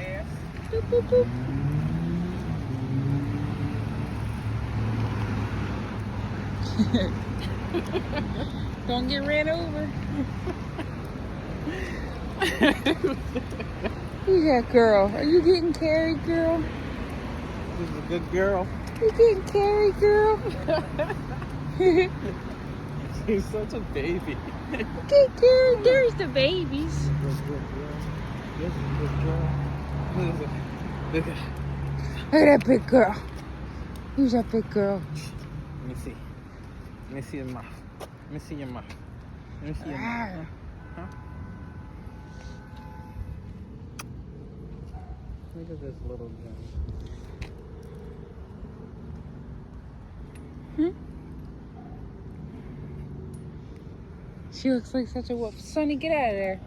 ass. Boop, boop, boop. Don't get ran over. Who's that girl? Are you getting carried, girl? This is a good girl. You getting carried, girl? She's such a baby. Get carried. There's the babies. Good girl. This is a good girl. Look at Look at that big girl. Who's that big girl? Let me see. Let me see your mouth. Let me see your mouth. Let me see your mouth. Huh? Look at this little girl. She looks like such a whoop. Sonny, get out of there.